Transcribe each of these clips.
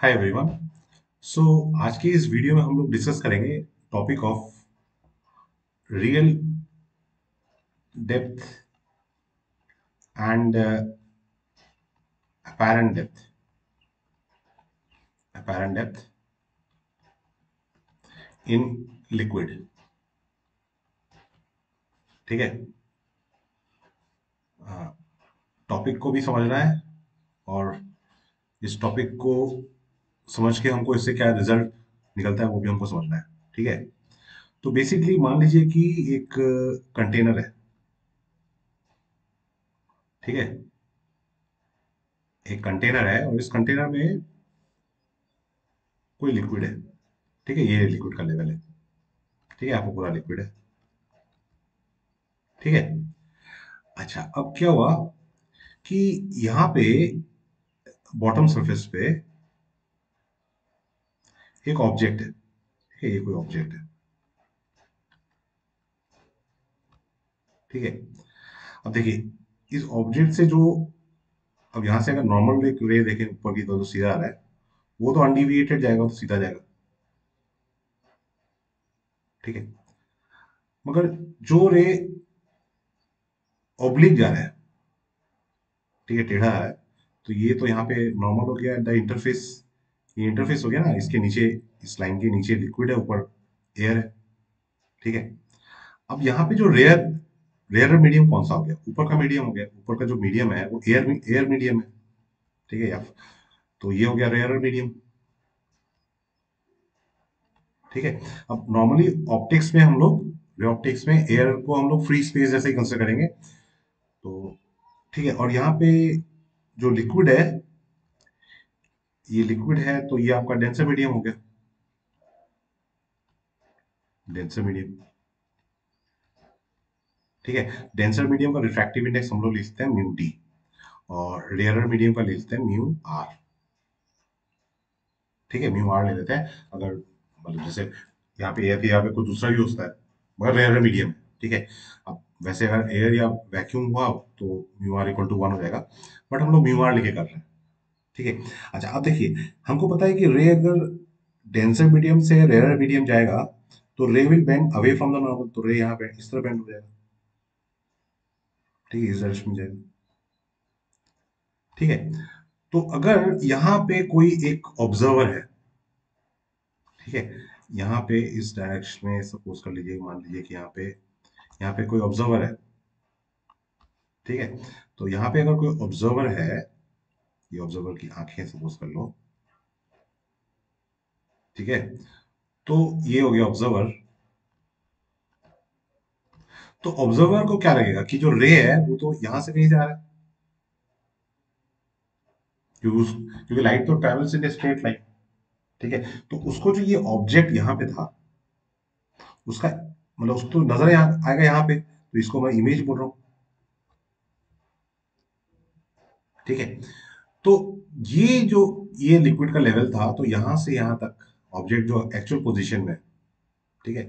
Hi everyone. सो आज की इस वीडियो में हम लोग डिस्कस करेंगे topic of real depth and apparent depth apparent depth in liquid. ठीक है। टॉपिक को भी समझना है और इस टॉपिक को समझ के हमको इससे क्या रिजल्ट निकलता है वो भी हमको समझना है। ठीक है। तो बेसिकली मान लीजिए कि एक कंटेनर है। ठीक है। एक कंटेनर है और इस कंटेनर में कोई लिक्विड है। ठीक है, ये लिक्विड का लेवल है। ठीक है, आपको पूरा लिक्विड है। ठीक है। अच्छा, अब क्या हुआ कि यहाँ पे बॉटम सरफेस पे एक ऑब्जेक्ट है। ठीक है, ये कोई ऑब्जेक्ट है। ठीक है। अब देखिए, इस ऑब्जेक्ट से जो, अब यहाँ से अगर नॉर्मल एक रे देखें ऊपर की तो सीधा आ रहा है, वो तो अनडिविएटेड जाएगा, तो सीधा जाएगा। ठीक है। मगर जो रे ऑब्लिक जा रहा है, ठीक है, टेढ़ा है, तो ये तो यहाँ पे नॉर्मल हो गया द इंटरफेस। ये इंटरफेस हो गया ना, इसके नीचे, इस लाइन के नीचे लिक्विड है, ऊपर एयर है। ठीक है। अब यहाँ पे जो रेयर मीडियम कौन सा हो गया? ऊपर का मीडियम हो गया। ऊपर का जो मीडियम है वो एयर मीडियम है। ठीक है, या तो ये हो गया रेयर मीडियम। ठीक है। अब नॉर्मली ऑप्टिक्स में हम लोग, रे ऑप्टिक्स में एयर को हम लोग फ्री स्पेस जैसे ही कंसिडर करेंगे। तो ठीक है, और यहाँ पे जो लिक्विड है, ये लिक्विड है तो ये आपका डेंसर मीडियम हो गया। Denser medium. ठीक है। डेंसर मीडियम का रिफ्रैक्टिव इंडेक्स हम लोग लिखते हैं म्यू डी, और रेयर मीडियम का लिखते हैं म्यू आर। ठीक है, म्यू आर ले लेते हैं। अगर मतलब जैसे यहाँ पे एयर के यहाँ पे कोई दूसरा भी होता है, मगर रेयर मीडियम है। ठीक है। अब वैसे अगर एयर या वैक्यूम हुआ तो म्यू आर इक्वल टू 1 हो जाएगा, बट हम लोग म्यू आर लेके कर रहे हैं। ठीक है। अच्छा, अब देखिए, हमको पता है कि रे अगर डेंसर मीडियम से रेयर मीडियम जाएगा तो रे will bend away from the normal, तो रे यहाँ पे इस तरह बेंड हो जाएगा। ठीक है, इस डायरेक्शन में जाएगा। ठीक है। तो अगर यहाँ पे कोई एक ऑब्जर्वर है, ठीक है, यहाँ पे इस डायरेक्शन में सपोज कर लीजिए, मान लीजिए कि यहाँ पे कोई ऑब्जर्वर है। ठीक है। तो यहाँ पे अगर कोई ऑब्जर्वर है, ये ऑब्जर्वर की आंखें सपोज कर लो। ठीक है। तो ये हो गया ऑब्जर्वर। तो ऑब्जर्वर को क्या लगेगा कि जो रे है वो तो यहाँ से कहीं जा रहा है, क्योंकि लाइट तो ट्रेवल्स इन स्ट्रेट लाइन। ठीक है। तो उसको जो ये ऑब्जेक्ट यहाँ पे था, उसका मतलब उसको तो नजर यहाँ आएगा यहाँ पे, तो इसको मैं इमेज बोल रहा हूँ। ठीक है। तो ये जो, ये लिक्विड का लेवल था, तो यहां से यहां तक ऑब्जेक्ट जो एक्चुअल पोजीशन में है, ठीक है,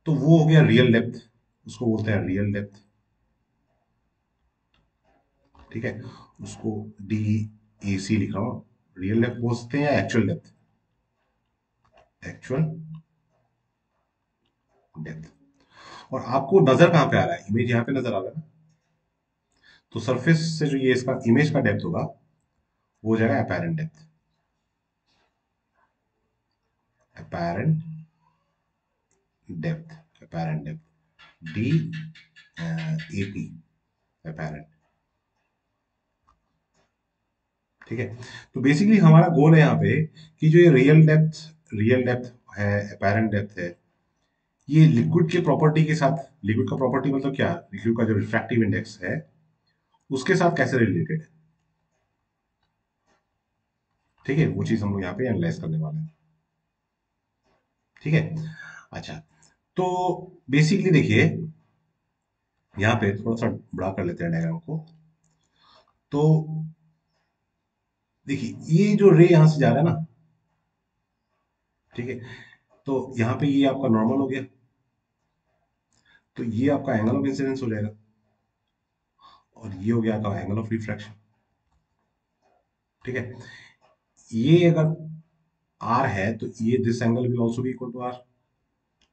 तो वो हो गया रियल डेप्थ। उसको बोलते हैं रियल डेप्थ। ठीक है। उसको डी ए सी लिख रहा हूँ। रियल डेप्थ बोलते हैं या एक्चुअल डेप्थ? Actual depth. और आपको नजर कहाँ पे आ रहा है? इमेज यहाँ पे नजर आ रहा है ना। तो सरफेस से जो ये इसका इमेज का डेप्थ होगा वो हो जाएगा apparent depth. Apparent depth, apparent depth, D A P, apparent. ठीक है। तो बेसिकली हमारा गोल है यहाँ पे कि जो ये रियल डेप्थ है, अपेरेंट डेप्थ है, ये लिक्विड के प्रॉपर्टी के साथ, लिक्विड का प्रॉपर्टी मतलब क्या, लिक्विड का जो रिफ्रैक्टिव इंडेक्स है उसके साथ कैसे रिलेटेड है। ठीक है, वो चीज हम लोग यहाँ पे एनालाइज करने वाले हैं। ठीक है। अच्छा, तो बेसिकली देखिए, यहाँ पे थोड़ा सा बड़ा कर लेते हैं डायग्राम को। तो देखिए, ये जो रे यहाँ से जा रहा है ना, ठीक है, तो यहाँ पे ये आपका नॉर्मल हो गया, तो ये आपका एंगल ऑफ इंसिडेंस हो जाएगा, और ये हो गया आपका एंगल ऑफ रिफ्रैक्शन। ठीक है। ये अगर आर है तो ये this angle will also be equal to R,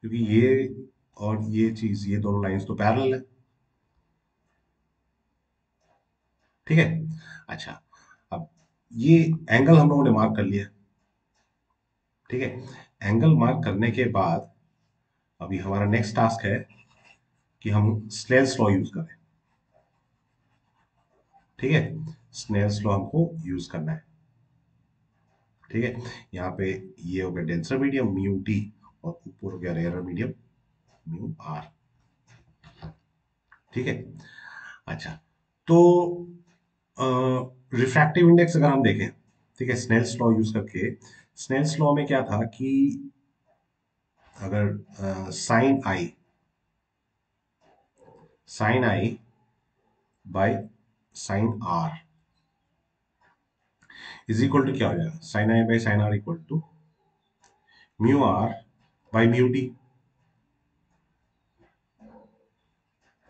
क्योंकि ये और ये चीज, ये दोनों लाइंस तो पैरेलल है। ठीक है। अच्छा, अब ये एंगल हम लोगों ने मार्क कर लिया। ठीक है, एंगल मार्क करने के बाद अभी हमारा नेक्स्ट टास्क है कि हम स्नेल्स लॉ यूज करें। ठीक है, स्नेल्स लॉ हमको यूज करना है। ठीक है, यहाँ पे ये हो गया डेंसर मीडियम म्यू डी, और ऊपर हो गया रेयर मीडियम म्यू आर। ठीक है। अच्छा, तो रिफ्रैक्टिव इंडेक्स अगर हम देखें, ठीक है, स्नेल्स लॉ यूज करके, स्नेल्स लॉ में क्या था कि अगर sine I by sine R is equal to क्या हो जाएगा, sine I by sine R equal to mu R by mu D.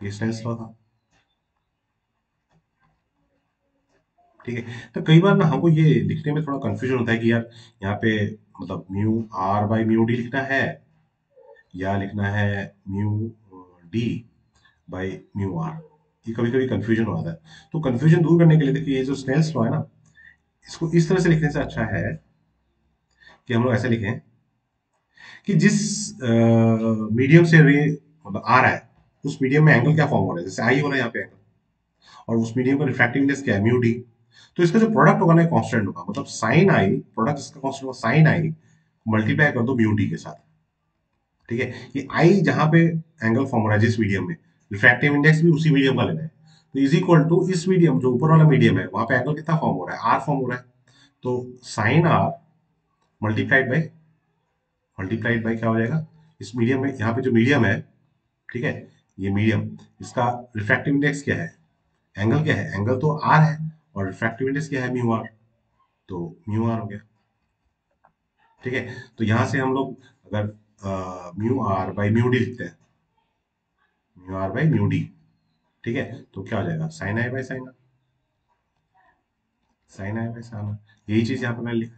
ये स्नेल्स लॉ था। ठीक है, तो कई बार ना हमको ये लिखने में थोड़ा कंफ्यूजन होता है कि यार यहाँ पे मतलब mu R by mu D लिखना है या लिखना है mu D by mu R. ये कभी कभी कंफ्यूजन हो जाता है। तो कंफ्यूजन दूर करने के लिए देखिए, ये जो स्नेल्स लॉ है ना, इसको इस तरह से लिखने से अच्छा है कि हम लोग ऐसे लिखें कि जिस मीडियम से रे मतलब आ रहा है, उस मीडियम में एंगल क्या फॉर्म हो रहा है, जैसे आई हो रहा है यहाँ पे एंगल, और उस मीडियम का रिफ्रैक्टिव इंडेक्स क्या है, म्यू डी। तो इसका जो प्रोडक्ट होगा ना कांस्टेंट होगा, मतलब साइन आई, प्रोडक्ट इसका कांस्टेंट होगा साइन आई, मल्टीप्लाई कर दो म्यू डी के साथ। ठीक है, ये आई जहां पे एंगल फॉर्म हो रहा है जिस मीडियम में, रिफ्रैक्टिव इंडेक्स भी उसी मीडियम का लेना है। तो इज इक्वल टू इस मीडियम जो ऊपर वाला मीडियम है वहां पे एंगल कितना फॉर्म हो रहा है, आर फॉर्म हो रहा है। तो sine R multiplied by, multiplied by क्या हो जाएगा, इस मीडियम में, यहाँ पे जो मीडियम है, ठीक है, ये मीडियम, इसका रिफ्रैक्टिव इंडेक्स क्या है, एंगल क्या है, एंगल तो आर है, और रिफ्रैक्टिव इंडेक्स क्या है, म्यू आर। तो म्यू आर हो गया। ठीक है, तो यहां से हम लोग अगर mu R by mu D लिखते हैं, mu R by mu D, ठीक है, तो क्या हो जाएगा, sine I by sine R, sine I by sine R, यही चीज यहाँ पे मैंने लिखा,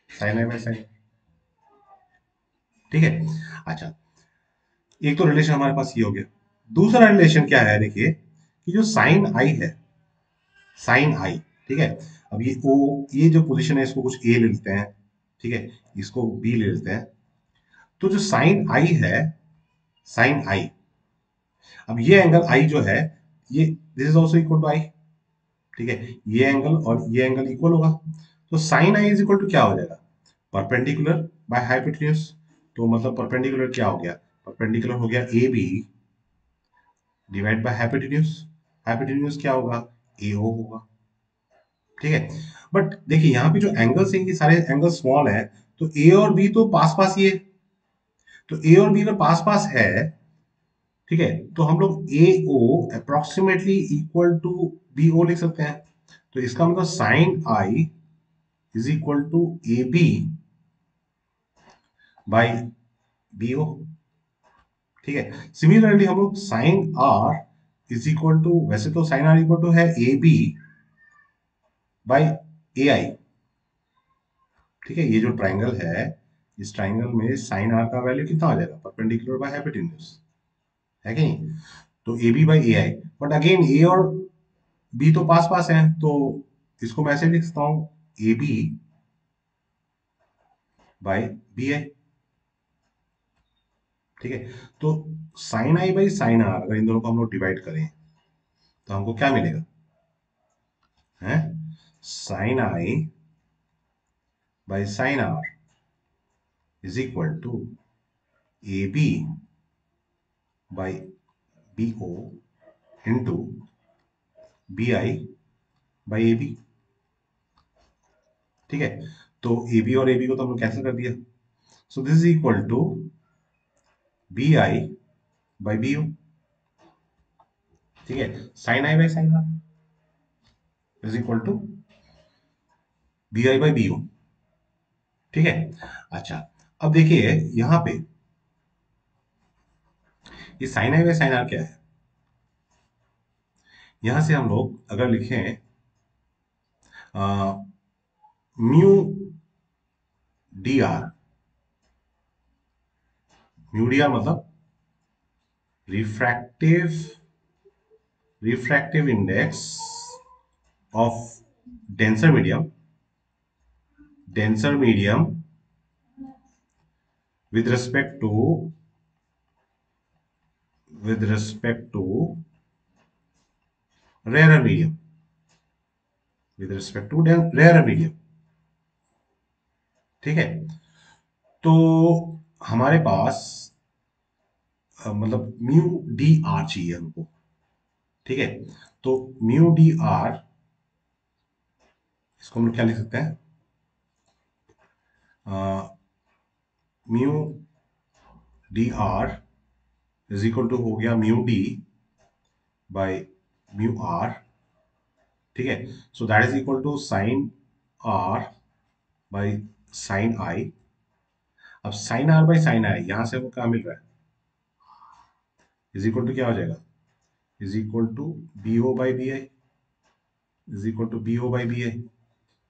साइन आई बाई साइन। ठीक है। अच्छा, एक तो रिलेशन हमारे पास ये हो गया। दूसरा रिलेशन क्या है, देखिए कि जो साइन आई है, साइन आई, ठीक है, अब ये ओ, ये जो पोजीशन है इसको कुछ ए ले लेते हैं, ठीक है, इसको बी ले लेते हैं। तो जो साइन आई है, साइन आई, अब ये एंगल आई जो है, ये this is also equal to I. ठीक है, ये एंगल और ये एंगल इक्वल होगा। तो sine I is equal to क्या हो जाएगा, परपेंडिकुलर बाय हाइपोटेन्यूज। तो मतलब परपेंडिकुलर क्या हो गया, परपेंडिकुलर हो गया A B divide by hypotenuse. Hypotenuse क्या होगा, ए ओ होगा। ठीक है, बट देखिए यहाँ पे जो एंगल्स हैं ये सारे एंगल स्मॉल है, तो ए और बी तो पास पास ही है। तो ए और बी अगर पास पास है, ठीक है, तो हम लोग A O approximately equal to B O लिख सकते हैं। तो इसका मतलब sine I is equal to A B by B O. ठीक है, सिमिलरली हम लोग sine R is equal to, वैसे तो साइन आर इक्वल टू है ए बी बाई ए आई। ठीक है, ये जो ट्राइंगल है, इस ट्राइंगल में साइन आर का वैल्यू कितना हो जाएगा, परपेंडिकुलर बाय हाइपोटेन्यूज, है कि नहीं। तो A B by A I, but again A और बी तो पास पास हैं, तो इसको मैं ऐसे लिख सकता हूँ, A B by B I. ठीक है, तो sine I by sine R अगर इन दोनों को हम लोग डिवाइड करें तो हमको क्या मिलेगा, है, sine I by sine R is equal to A B by B O into B I by A B. ठीक है, तो ए बी और ए बी को तो हम लोग कैंसिल कर दिया। So this is equal to B I by B O. ठीक है, sine I by sine R is equal to B I by B O. ठीक है। अच्छा, अब देखिए यहां पे ये sine I by sine R क्या है, यहां से हम लोग अगर लिखें mu D R, mu D R मतलब refractive refractive index of denser medium, denser medium with respect to with respect to rarer medium, with respect to rarer medium। ठीक है, तो हमारे पास मतलब म्यू डी आर चाहिए हमको। ठीक है, तो म्यू डी आर, इसको हम लोग क्या लिख सकते हैं, mu D R is equal to हो गया mu D by mu R. ठीक है, so that is equal to sine R by sine I. अब sine R by sine I यहां से हमको क्या मिल रहा है, इज इक्वल टू क्या हो जाएगा, is equal to B O by B I, is equal to B O by B I.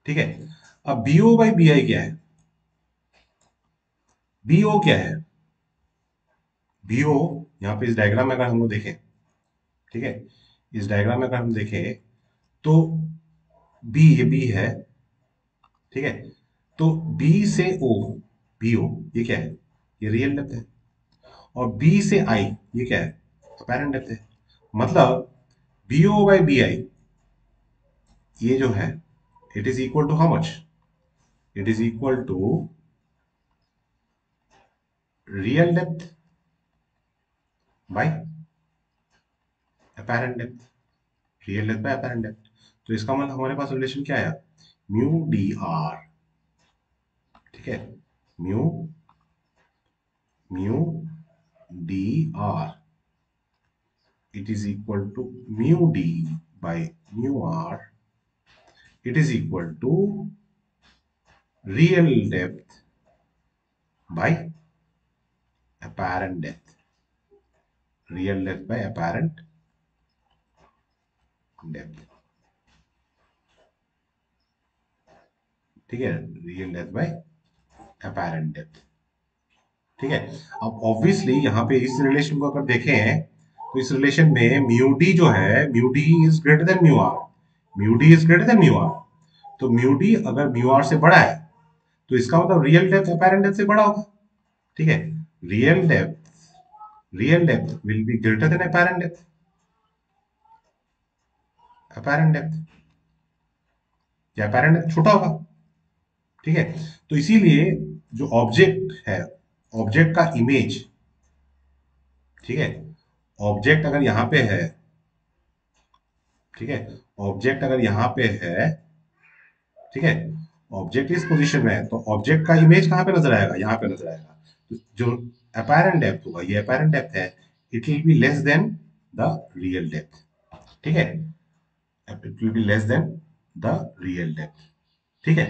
ठीक है, अब B O by B I क्या है, बी ओ क्या है, बी ओ यहाँ पे इस डायग्राम में अगर हम लोग देखें, ठीक है, इस डायग्राम में अगर हम देखें तो बी, ये बी है। ठीक है, तो बी से ओ, बी ओ ये क्या है, ये रियल डेप्थ है। और बी से आई ये क्या है, अपैरेंट डेप्थ है। मतलब B O by B I ये जो है, it is equal to how much, it is equal to real depth by apparent depth, real depth by apparent depth. तो इसका मतलब हमारे पास रिलेशन क्या आया, म्यू डी आर। ठीक है, mu mu D R it is equal to mu D by mu R, it is equal to real depth by apparent depth, real depth by apparent depth। ठीक है, real depth by apparent depth। ठीक है, अब obviously यहाँ पे इस relation को अगर देखें तो इस रिलेशन में म्यू डी जो है, mu D is greater than mu R, mu D is greater than mu R. तो म्यू डी अगर म्यू आर से बड़ा है तो इसका मतलब रियल डेप्थ अपैरेंट डेप्थ से बड़ा होगा। ठीक है, real depth real depth will be greater than apparent depth, apparent depth या अपैरेंट डेप्थ छोटा होगा। ठीक है, तो इसीलिए जो ऑब्जेक्ट है, ऑब्जेक्ट का इमेज, ठीक है, ऑब्जेक्ट अगर यहां पे है, ठीक है, ऑब्जेक्ट अगर यहां पे है, ठीक है, ऑब्जेक्ट इस पोजीशन में है तो ऑब्जेक्ट का इमेज कहां पे नजर आएगा, यहां पे नजर आएगा। तो जो अपैरेंट डेप्थ होगा, ये अपैरेंट डेप्थ है, it will be less than the real depth. ठीक है, it will be less than the real depth. ठीक है,